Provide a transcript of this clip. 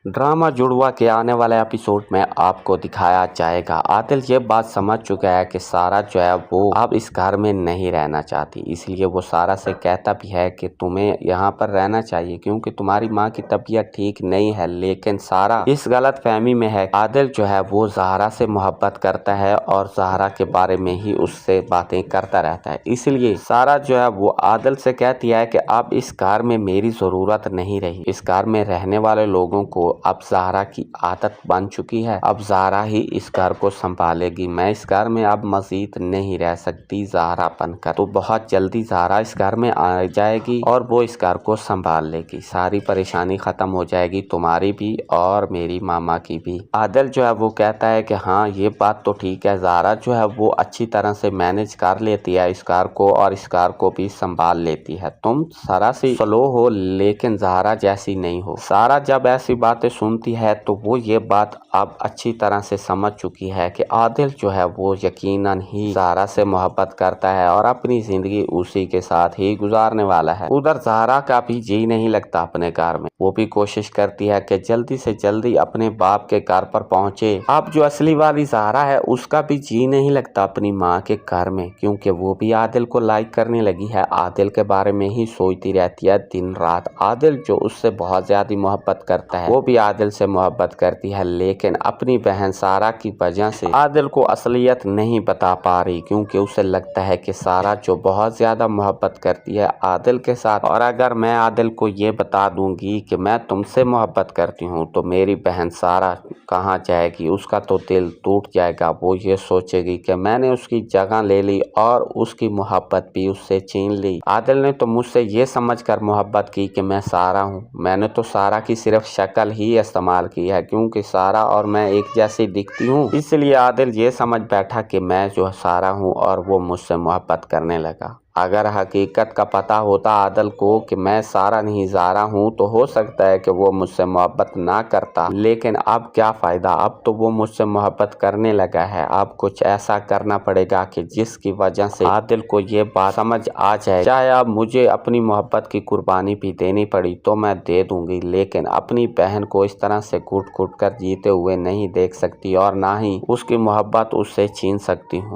Drama जुड़वा के आने वाले एपिसोड में आपको दिखाया जाएगा। आदिल ये बात समझ चुका है कि सारा जो है वो अब इस घर में नहीं रहना चाहती, इसलिए वो सारा से कहता भी है कि तुम्हें यहाँ पर रहना चाहिए क्योंकि तुम्हारी माँ की तबीयत ठीक नहीं है। लेकिन सारा इस गलत फहमी में है। आदिल जो है वो ज़हरा से मोहब्बत करता है और ज़हरा के बारे में ही उससे बातें करता रहता है। इसलिए सारा जो है वो आदिल से कहती है कि अब इस घर में मेरी ज़रूरत नहीं रही। इस घर में रहने वाले लोगों को अब ज़हरा की आदत बन चुकी है। अब ज़हरा ही इस घर को संभालेगी। मैं इस घर में अब मज़ीद नहीं रह सकती ज़हरा बनकर। तो बहुत जल्दी ज़हरा इस घर में आ जाएगी और वो इस घर को संभाल लेगी। सारी परेशानी ख़त्म हो जाएगी, तुम्हारी भी और मेरी मामा की भी। आदिल जो है वो कहता है कि हाँ ये बात तो ठीक है, ज़हरा जो है वो अच्छी तरह से मैनेज कर लेती है इस घर को और इस घर को भी संभाल लेती है। तुम सारा से स्लो हो लेकिन ज़हरा जैसी नहीं हो। सारा जब ऐसी बातें सुनती है तो वो ये बात अब अच्छी तरह से समझ चुकी है कि आदिल जो है वो यकीनन ही ज़हरा से मोहब्बत करता है और अपनी जिंदगी उसी के साथ ही गुजारने वाला है। उधर ज़हरा का भी जी नहीं लगता अपने घर में। वो भी कोशिश करती है कि जल्दी से जल्दी अपने बाप के घर पर पहुंचे। अब जो असली वाली ज़हरा है उसका भी जी नहीं लगता अपनी माँ के घर में, क्योंकि वो भी आदिल को लाइक करने लगी है। आदिल के बारे में ही सोचती रहती है दिन रात। आदिल जो उससे बहुत ज्यादा मोहब्बत करता है, वो भी आदिल से मोहब्बत करती है, लेकिन अपनी बहन सारा की वजह से आदिल को असलियत नहीं बता पा रही, क्योंकि उसे लगता है कि सारा जो बहुत ज्यादा मोहब्बत करती है आदिल के साथ, और अगर मैं आदिल को ये बता दूंगी कि मैं तुमसे मोहब्बत करती हूँ तो मेरी बहन सारा कहाँ जाएगी, उसका तो दिल टूट जाएगा। वो ये सोचेगी कि मैंने उसकी जगह ले ली और उसकी मोहब्बत भी उससे छीन ली। आदिल ने तो मुझसे ये समझकर मोहब्बत की कि मैं सारा हूँ। मैंने तो सारा की सिर्फ शक्ल ही इस्तेमाल की है, क्योंकि सारा और मैं एक जैसी दिखती हूँ। इसलिए आदिल ये समझ बैठा कि मैं जो सारा हूँ और वो मुझसे मोहब्बत करने लगा। अगर हकीकत का पता होता आदिल को कि मैं सारा नहीं ज़हरा हूँ तो हो सकता है कि वो मुझसे मोहब्बत ना करता, लेकिन अब क्या फ़ायदा, अब तो वो मुझसे मोहब्बत करने लगा है। अब कुछ ऐसा करना पड़ेगा कि जिसकी वजह से आदिल को ये बात समझ आ जाए। चाहे अब मुझे अपनी मोहब्बत की कुर्बानी भी देनी पड़ी तो मैं दे दूंगी, लेकिन अपनी बहन को इस तरह से घुट घुट कर जीते हुए नहीं देख सकती और ना ही उसकी मोहब्बत उससे छीन सकती हूँ।